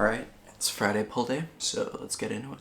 Alright, it's Friday pull day, so let's get into it.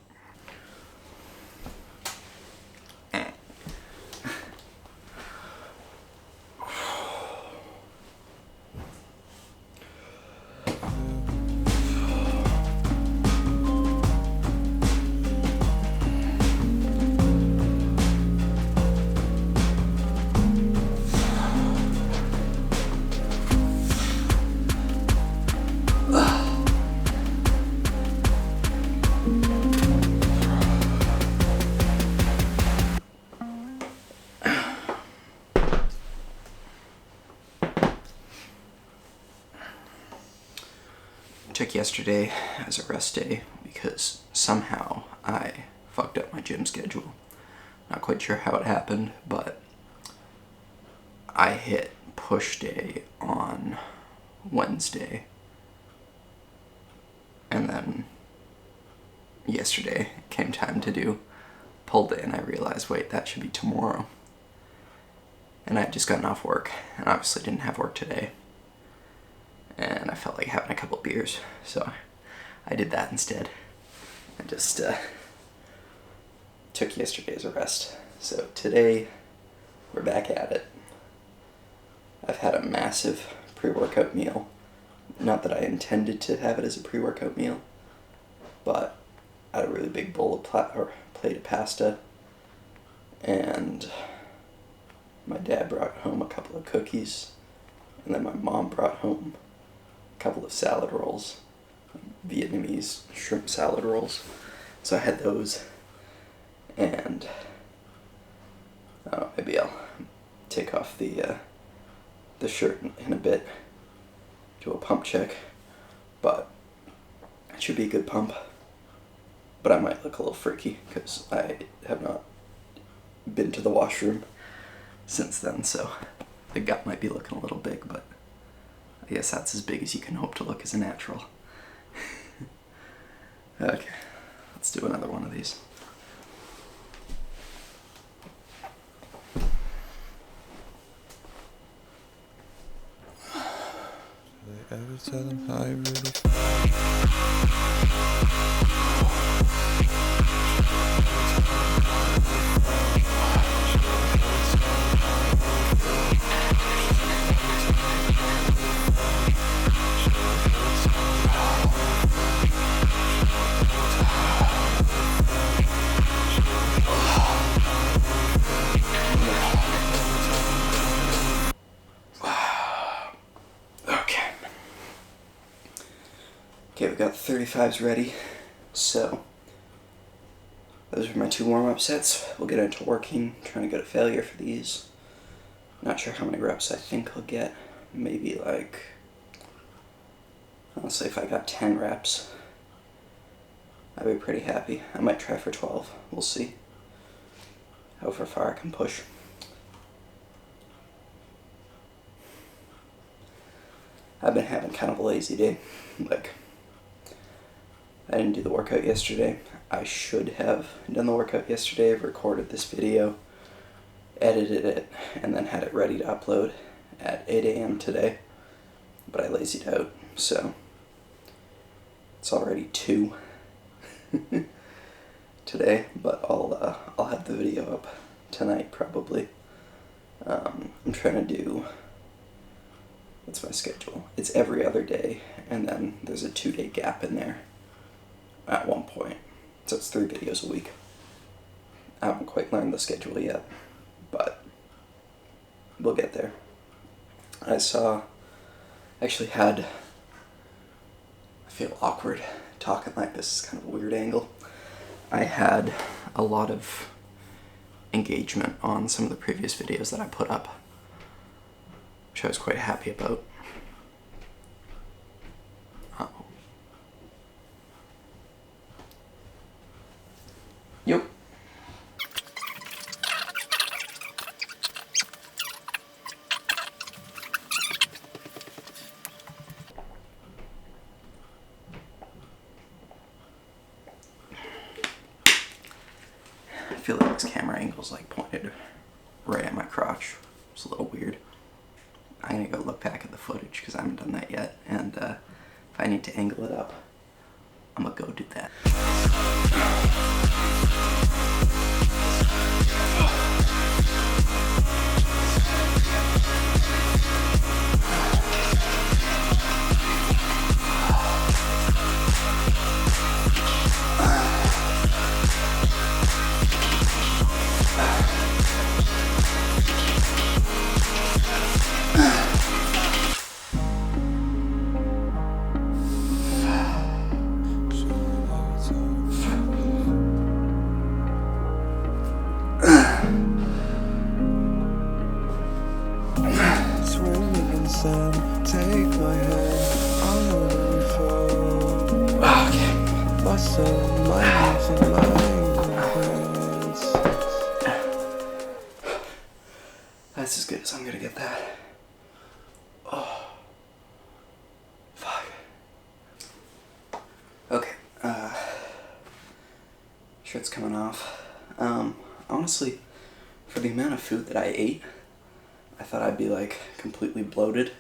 Took yesterday as a rest day because somehow I fucked up my gym schedule. Not quite sure how it happened, but I hit push day on Wednesday, and then yesterday came time to do pull day and I realized, wait, that should be tomorrow. And I had just gotten off work and obviously didn't have work today. And I felt like having a couple beers, so I did that instead. I just took yesterday as a rest. So today, we're back at it. I've had a massive pre-workout meal. Not that I intended to have it as a pre-workout meal, but I had a really big bowl of plate of pasta, and my dad brought home a couple of cookies, and then my mom brought home couple of salad rolls, Vietnamese shrimp salad rolls. So I had those, and I don't know, maybe I'll take off the shirt in a bit, do a pump check, but it should be a good pump. But I might look a little freaky because I have not been to the washroom since then, so the gut might be looking a little big, but I guess that's as big as you can hope to look as a natural. Okay, let's do another one of these. Did I ever tell them how I really Okay, we've got 35s ready, so those are my 2 warm-up sets. We'll get into working, trying to get a failure for these. Not sure how many reps I think I'll get. Maybe like, honestly, if I got 10 reps, I'd be pretty happy. I might try for 12, we'll see how far I can push. I've been having kind of a lazy day. Like, I didn't do the workout yesterday. I should have done the workout yesterday. I've recorded this video, edited it, and then had it ready to upload at 8 a.m. today. But I lazied out, so it's already 2 today. But I'll have the video up tonight probably. I'm trying to do, what's my schedule? It's every other day, and then there's a 2-day gap in there at one point. So it's 3 videos a week. I haven't quite learned the schedule yet, but we'll get there. I feel awkward talking like this. Is kind of a weird angle. I had a lot of engagement on some of the previous videos that I put up, which I was quite happy about. Yep. I feel like this camera angle's like pointed right at my crotch. It's a little weird. I'm gonna go look back at the footage because I haven't done that yet, and if I need to angle it up, I'm gonna go do that. Take my hand, I'll never fall. Okay. Muscle, my knees and my hands. That's as good as I'm gonna get that. Oh. Fuck. Okay. Shirt's coming off. Honestly, for the amount of food that I ate, I thought I'd be like completely bloated,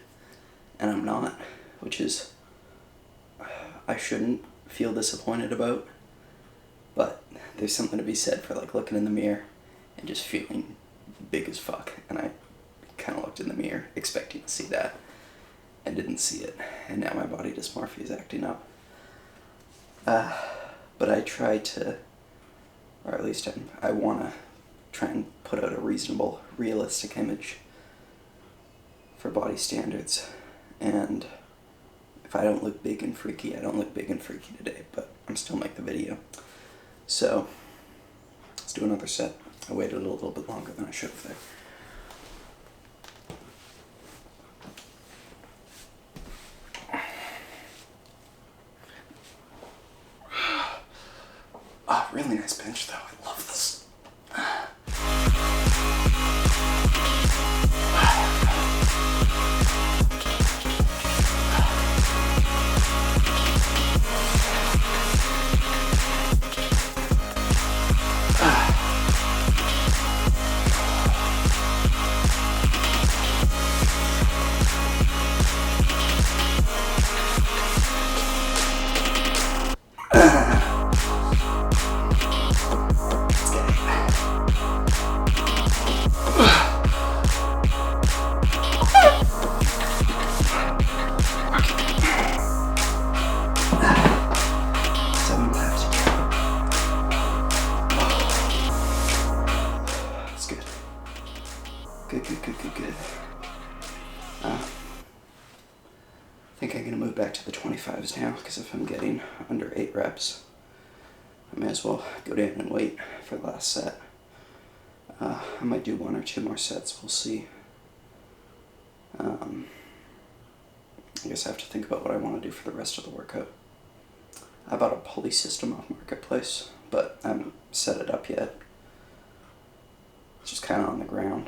and I'm not, which is, I shouldn't feel disappointed about, but there's something to be said for like looking in the mirror and just feeling big as fuck, and I kind of looked in the mirror expecting to see that and didn't see it, and now my body dysmorphia is acting up. But I try to, or at least I want to try and put out a reasonable, realistic image for body standards, and if I don't look big and freaky, I don't look big and freaky today, but I'm still making the video. So, let's do another set. I waited a little bit longer than I should have there. Oh, really nice bench though, I love this. Good. I think I'm going to move back to the 25s now, because if I'm getting under 8 reps, I may as well go down and wait for the last set. I might do 1 or 2 more sets, we'll see. I guess I have to think about what I want to do for the rest of the workout. I bought a pulley system off Marketplace, but I haven't set it up yet. It's just kind of on the ground.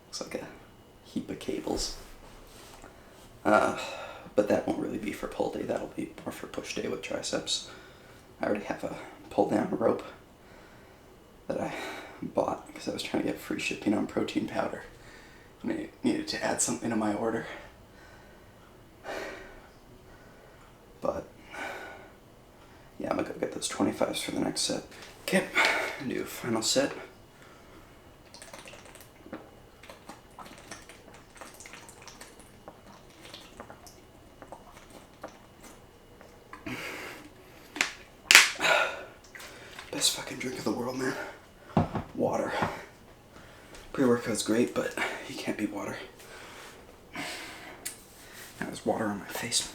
Looks like a heap of cables. But that won't really be for pull day, that'll be more for push day with triceps. I already have a pull down rope that I bought because I was trying to get free shipping on protein powder. And I needed to add something to my order. But yeah, I'm gonna go get those 25s for the next set. Okay, do a final set. Best fucking drink of the world, man. Water. Pre-workout's great, but you can't beat water. Now there's water on my face.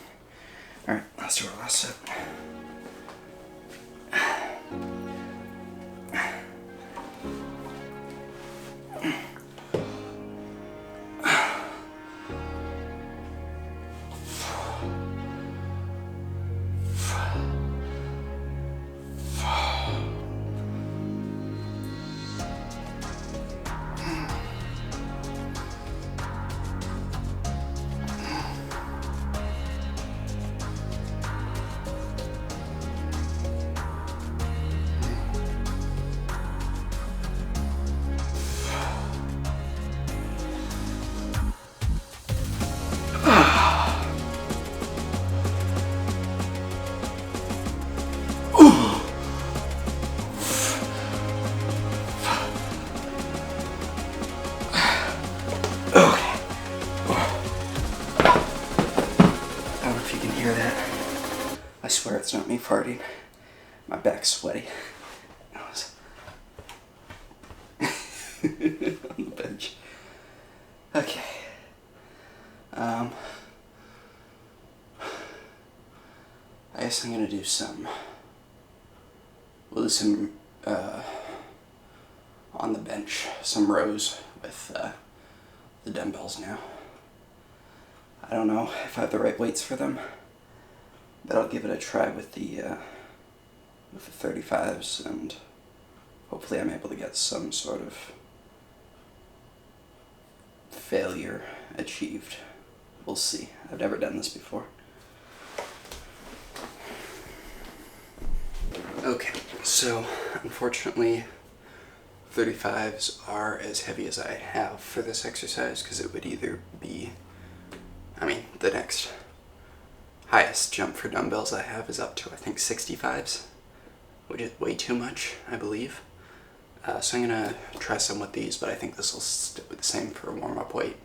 Alright, let's do our last set. can hear that. I swear it's not me farting. My back's sweaty. That was on the bench. Okay. I guess I'm gonna do we'll do some, on the bench, some rows with, the dumbbells now. I don't know if I have the right weights for them, but I'll give it a try with the 35s, and hopefully I'm able to get some sort of failure achieved. We'll see. I've never done this before. Okay, so unfortunately 35s are as heavy as I have for this exercise, because it would either be, the next highest jump for dumbbells I have is up to, I think, 65s, which is way too much, I believe. So I'm gonna try some with these, but I think this will stick with the same for a warm-up weight.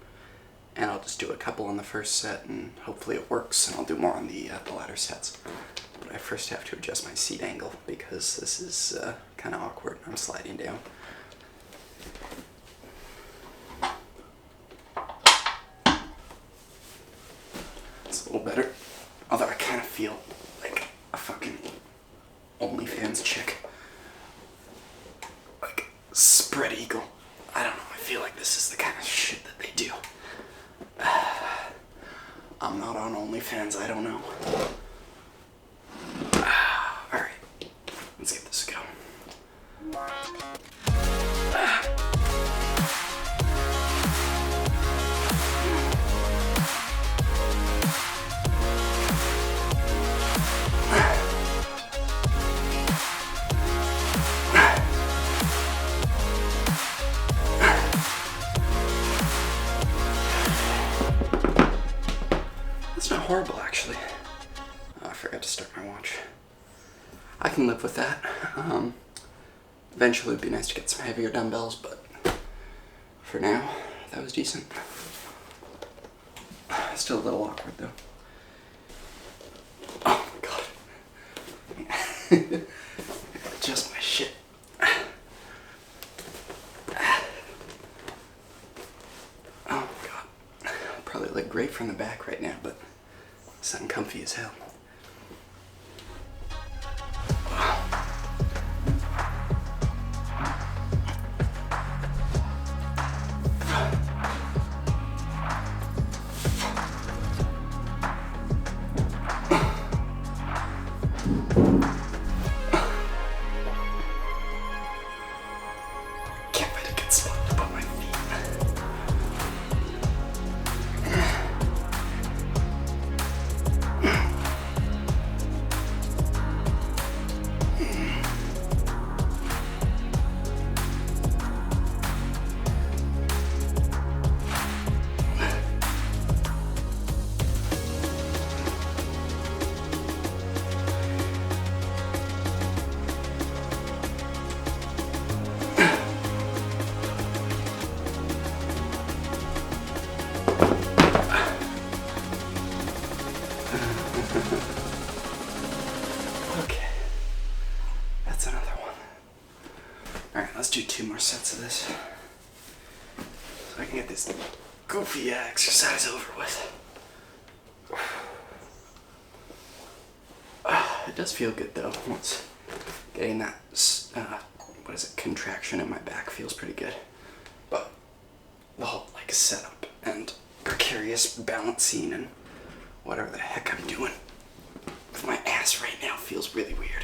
And I'll just do a couple on the first set, and hopefully it works, and I'll do more on the latter sets. But I first have to adjust my seat angle, because this is kind of awkward. I'm sliding down. It's a little better, although I kind of feel like a fucking OnlyFans chick. Like, spread eagle. I don't know, I feel like this is the kind of shit that they do. I'm not on OnlyFans, I don't know. Alright, let's get this going. That's not horrible, actually. Oh, I forgot to start my watch. I can live with that. Eventually it'd be nice to get some heavier dumbbells, but for now, that was decent. Still a little awkward, though. Oh my god. Adjust my shit. Oh my god. I'll probably look great from the back right now, but it's uncomfy as hell. Can't find a good spot to put my feet. Okay, that's another one. Alright, let's do 2 more sets of this, so I can get this goofy exercise over with. It does feel good though. Once getting that, contraction in my back feels pretty good. But the whole setup and precarious balancing and whatever the heck I'm doing with my ass right now feels really weird.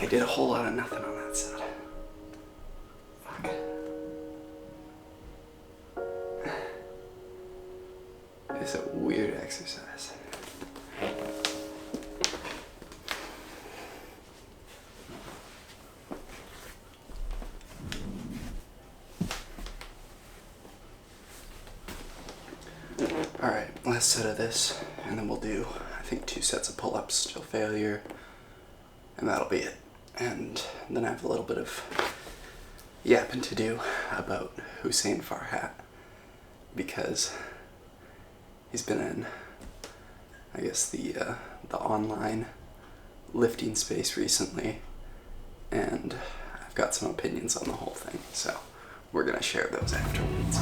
I did a whole lot of nothing on that set. Fuck. It's a weird exercise. Alright, last set of this, and then we'll do, I think, 2 sets of pull-ups till failure, and that'll be it. And then I have a little bit of yapping to do about Hussein Farhat, because he's been in, I guess, the online lifting space recently, and I've got some opinions on the whole thing, so we're gonna share those afterwards.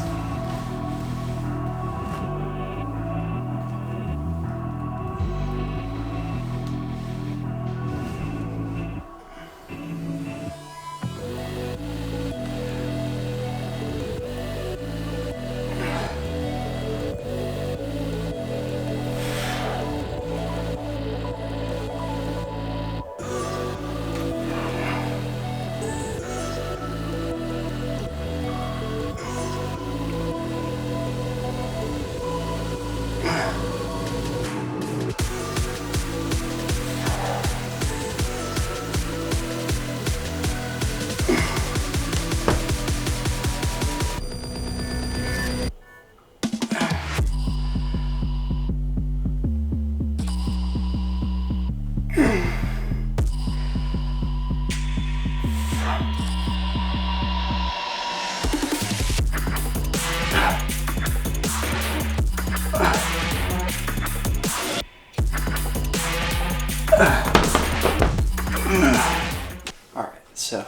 Alright, so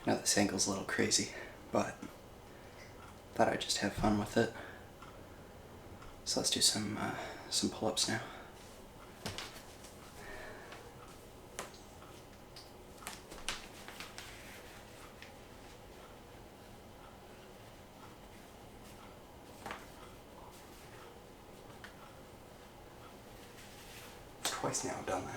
I know this angle's a little crazy, but thought I'd just have fun with it. So let's do some pull-ups now. Twice now I've done that.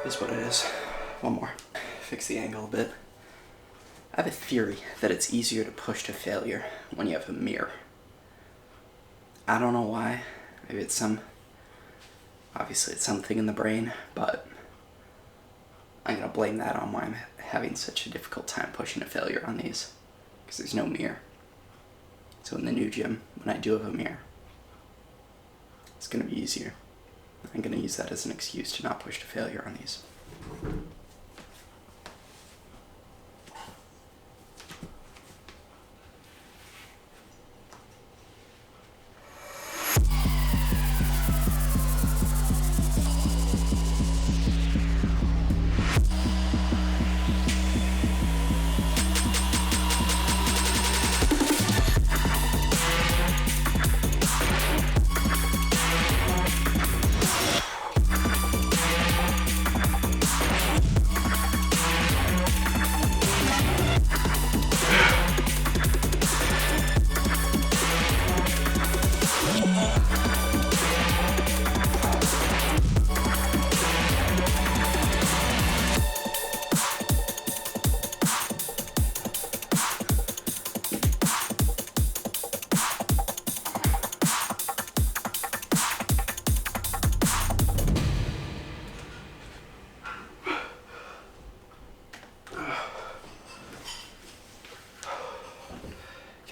Is what it is. One more. Fix the angle a bit. I have a theory that it's easier to push to failure when you have a mirror. I don't know why. Maybe it's obviously it's something in the brain, but I'm gonna blame that on why I'm having such a difficult time pushing to failure on these, because there's no mirror. So in the new gym, when I do have a mirror, it's gonna be easier. I'm gonna use that as an excuse to not push to failure on these.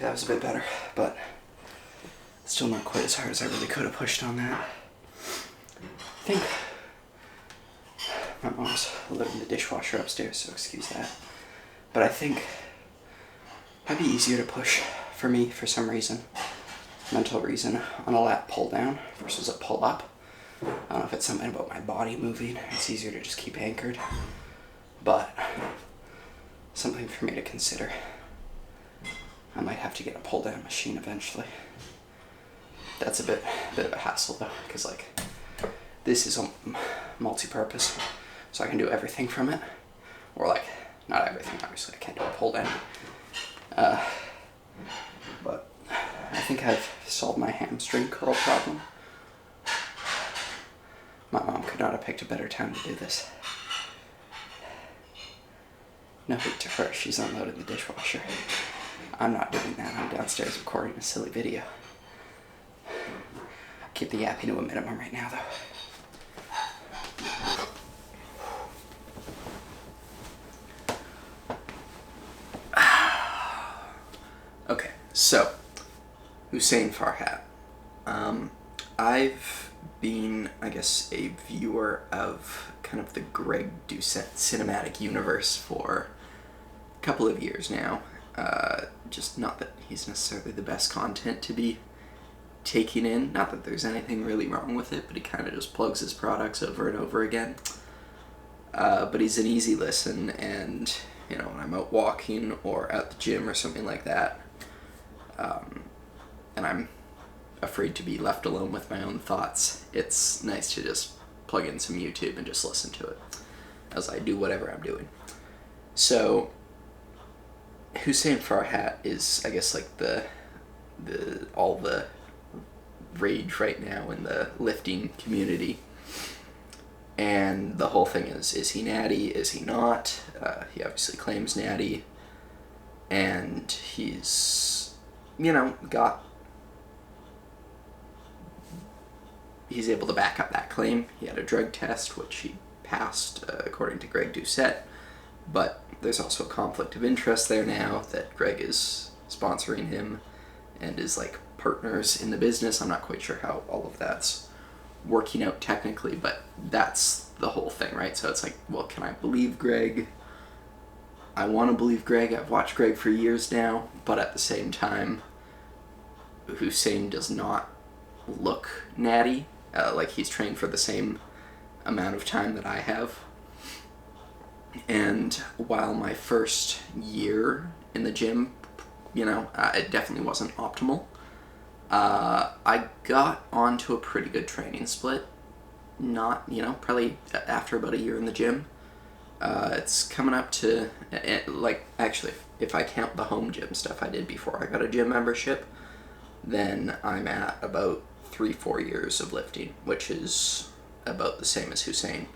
Okay, that was a bit better, but still not quite as hard as I really could have pushed on that. I think my mom's loading the dishwasher upstairs, so excuse that. But I think it might be easier to push for me for some reason, mental reason, on a lat pull down versus a pull up. I don't know if it's something about my body moving. It's easier to just keep anchored, but something for me to consider. I might have to get a pull down machine eventually. That's a bit of a hassle though, because like this is a multi-purpose, so I can do everything from it, or like not everything. Obviously, I can't do a pull down. But I think I've solved my hamstring curl problem. My mom could not have picked a better time to do this. No hate to her, she's unloading the dishwasher. I'm not doing that, I'm downstairs recording a silly video. Keep the yapping to a minimum right now though. Okay, so, Hussein Farhat. I've been, I guess, a viewer of kind of the Greg Doucette cinematic universe for a couple of years now. Just not that he's necessarily the best content to be taking in. Not that there's anything really wrong with it, but he kind of just plugs his products over and over again. But he's an easy listen, and you know, when I'm out walking or at the gym or something like that, and I'm afraid to be left alone with my own thoughts, it's nice to just plug in some YouTube and just listen to it as I do whatever I'm doing. So Hussein Farhat is, I guess, like the all the rage right now in the lifting community. And the whole thing is he natty, is he not? He obviously claims natty. And he's, you know, he's able to back up that claim. He had a drug test, which he passed, according to Greg Doucette. But there's also a conflict of interest there now that Greg is sponsoring him and is like partners in the business. I'm not quite sure how all of that's working out technically, but that's the whole thing, right? So it's like, well, can I believe Greg? I want to believe Greg. I've watched Greg for years now, but at the same time, Hussein does not look natty. Like he's trained for the same amount of time that I have. And while my first year in the gym, you know, it definitely wasn't optimal, I got onto a pretty good training split. Not, you know, probably after about a year in the gym. It's coming up to, like, actually, if I count the home gym stuff I did before I got a gym membership, then I'm at about 3-4 years of lifting, which is about the same as Hussein.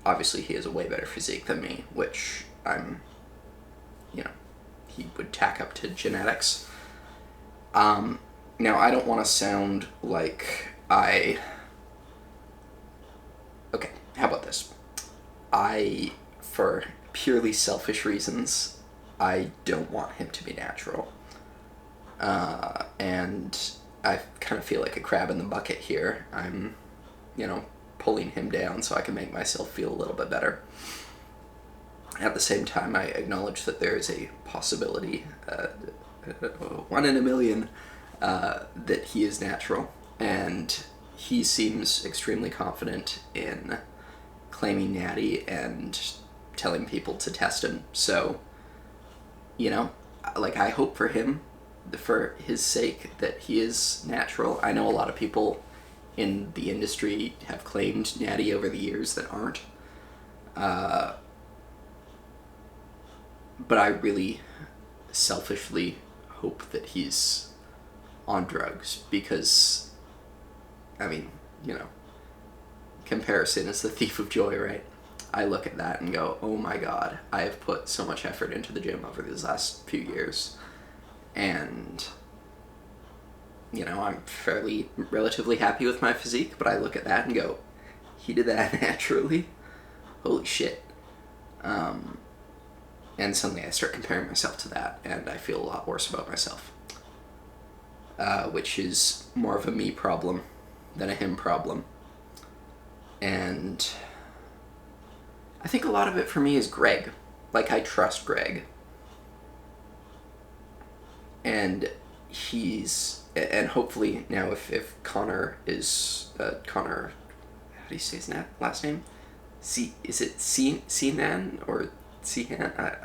Obviously, he has a way better physique than me, which I'm, you know, he would tack up to genetics. Now, I don't want to sound like okay, how about this? For purely selfish reasons, I don't want him to be natural. And I kind of feel like a crab in the bucket here. I'm, you know, pulling him down so I can make myself feel a little bit better. At the same time, I acknowledge that there is a possibility, 1 in a million, that he is natural, and he seems extremely confident in claiming natty and telling people to test him. So, you know, like, I hope for him, for his sake, that he is natural. I know a lot of people in the industry have claimed natty over the years that aren't. But I really selfishly hope that he's on drugs, because, I mean, you know, comparison is the thief of joy, right? I look at that and go, oh my god, I have put so much effort into the gym over these last few years, and, you know, I'm relatively happy with my physique, but I look at that and go, he did that naturally? Holy shit. And suddenly I start comparing myself to that, and I feel a lot worse about myself. which is more of a me problem than a him problem. And I think a lot of it for me is Greg. Like, I trust Greg. And and hopefully now if Connor is, Connor, how do you say his last name? Is it Sinan or Sihan?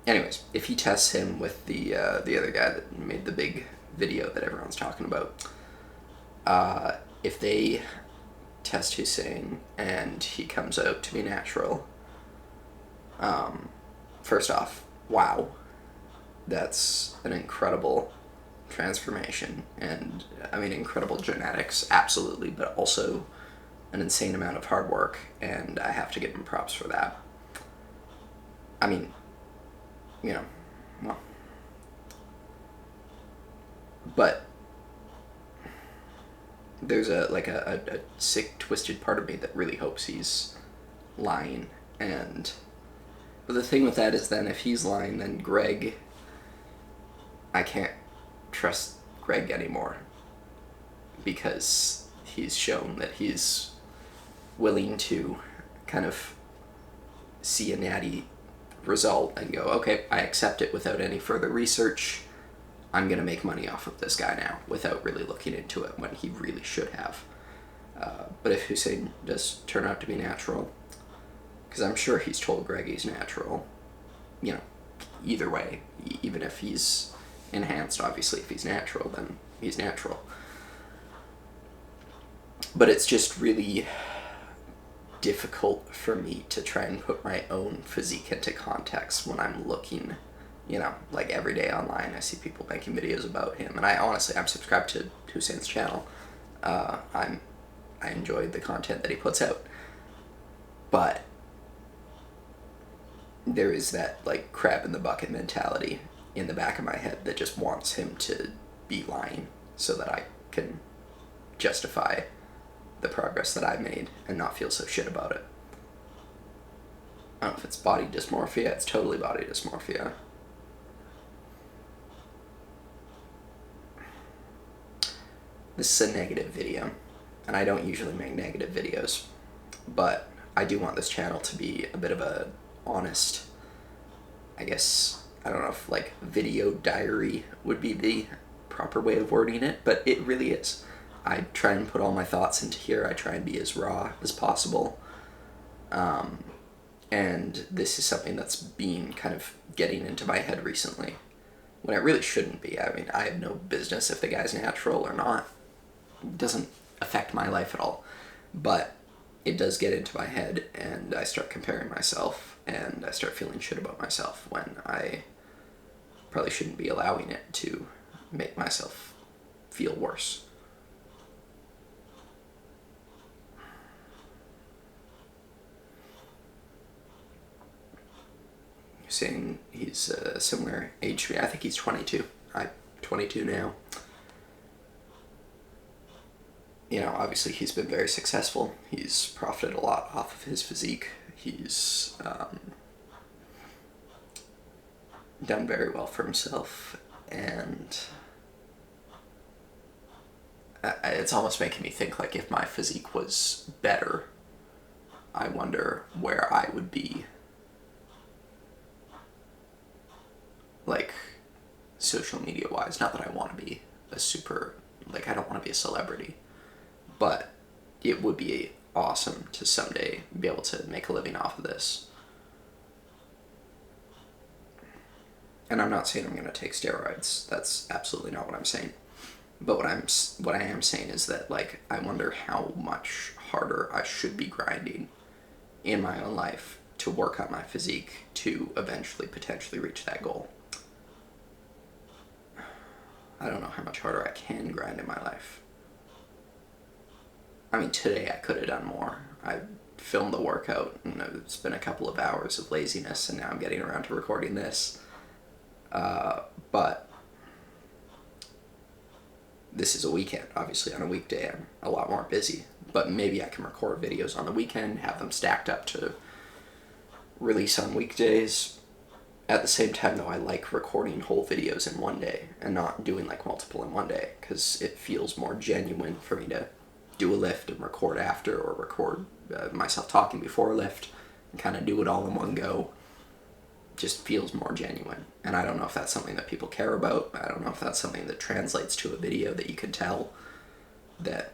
Anyways, if he tests him with the other guy that made the big video that everyone's talking about, if they test Hussein and he comes out to be natural, first off, wow, that's an incredible transformation, and I mean incredible genetics, absolutely, but also an insane amount of hard work, and I have to give him props for that. I mean, well, but there's a sick, twisted part of me that really hopes he's lying, but the thing with that is then if he's lying, then Greg, I can't trust Greg anymore, because he's shown that he's willing to kind of see a natty result and go, okay, I accept it without any further research. I'm going to make money off of this guy now without really looking into it when he really should have. But if Hussein does turn out to be natural, because I'm sure he's told Greg he's natural, either way, even if he's enhanced, obviously, if he's natural, then he's natural. But it's just really difficult for me to try and put my own physique into context when I'm looking, like every day online. I see people making videos about him, and I'm subscribed to Hussein's channel. I enjoy the content that he puts out, but there is that like crab in the bucket mentality in the back of my head that just wants him to be lying so that I can justify the progress that I made and not feel so shit about it. I don't know if it's body dysmorphia. It's totally body dysmorphia. This is a negative video, and I don't usually make negative videos, but I do want this channel to be a bit of a honest, I guess, I don't know if like video diary would be the proper way of wording it, but it really is. I try and put all my thoughts into here. I try and be as raw as possible. And this is something that's been kind of getting into my head recently, when it really shouldn't be. I mean, I have no business if the guy's natural or not. It doesn't affect my life at all. But it does get into my head, and I start comparing myself, and I start feeling shit about myself when I probably shouldn't be allowing it to make myself feel worse. Saying he's a similar age to me. I think he's 22. I'm 22 now. Obviously he's been very successful. He's profited a lot off of his physique. He's done very well for himself, and it's almost making me think, like, if my physique was better, I wonder where I would be, like, social media wise. Not that I want to be a super, like, I don't want to be a celebrity, but it would be awesome to someday be able to make a living off of this. And I'm not saying I'm going to take steroids. That's absolutely not what I'm saying. But what I am saying is that, like, I wonder how much harder I should be grinding in my own life to work on my physique to eventually potentially reach that goal. I don't know how much harder I can grind in my life. I mean, today I could have done more. I filmed the workout, and it's been a couple of hours of laziness, and now I'm getting around to recording this. But this is a weekend. Obviously, on a weekday, I'm a lot more busy. But maybe I can record videos on the weekend, have them stacked up to release on weekdays. At the same time, though, I like recording whole videos in one day and not doing like multiple in one day, because it feels more genuine for me to do a lift and record after, or record myself talking before a lift and kind of do it all in one go. Just feels more genuine. And I don't know if that's something that people care about. I don't know if that's something that translates to a video, that you can tell that,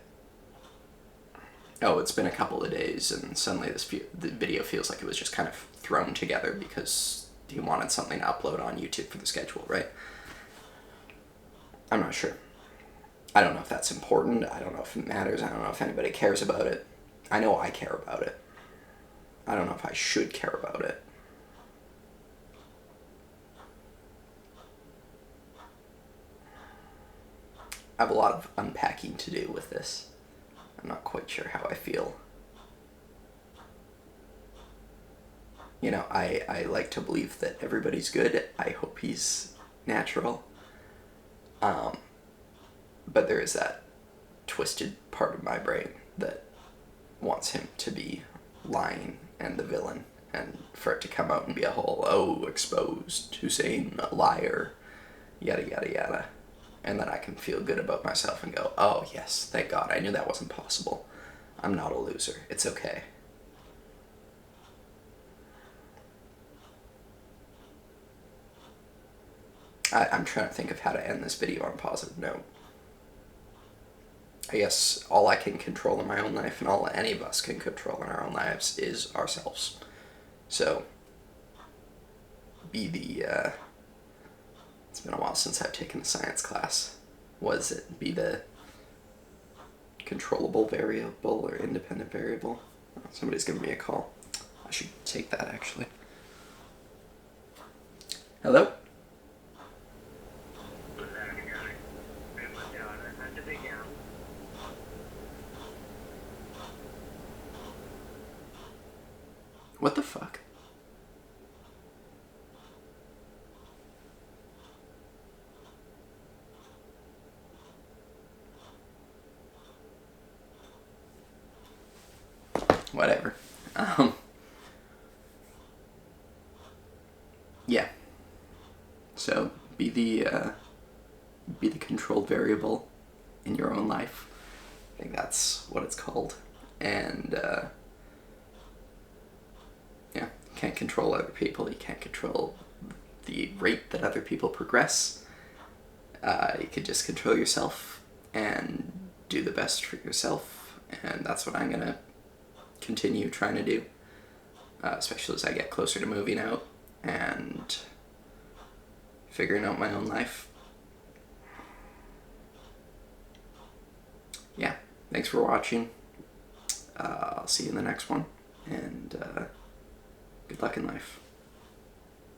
oh, it's been a couple of days and suddenly the video feels like it was just kind of thrown together because you wanted something to upload on YouTube for the schedule, right? I'm not sure. I don't know if that's important. I don't know if it matters. I don't know if anybody cares about it. I know I care about it. I don't know if I should care about it. I have a lot of unpacking to do with this. I'm not quite sure how I feel. You know, I like to believe that everybody's good. I hope he's natural. But there is that twisted part of my brain that wants him to be lying and the villain, and for it to come out and be a whole, oh, exposed, Hussein, a liar, yada yada yada. And then I can feel good about myself and go, oh yes, thank God, I knew that wasn't possible. I'm not a loser. It's okay. I'm trying to think of how to end this video on a positive note. I guess all I can control in my own life, and all any of us can control in our own lives, is ourselves. So, be the, it's been a while since I've taken a science class. Was it be the controllable variable or independent variable? Oh, somebody's giving me a call. I should take that, actually. Hello? What the fuck? Whatever. Yeah. So be the controlled variable in your own life. I think that's what it's called. And yeah, you can't control other people. You can't control the rate that other people progress. You could just control yourself and do the best for yourself. And that's what I'm gonna continue trying to do, especially as I get closer to moving out and figuring out my own life. Yeah, thanks for watching. I'll see you in the next one, and good luck in life.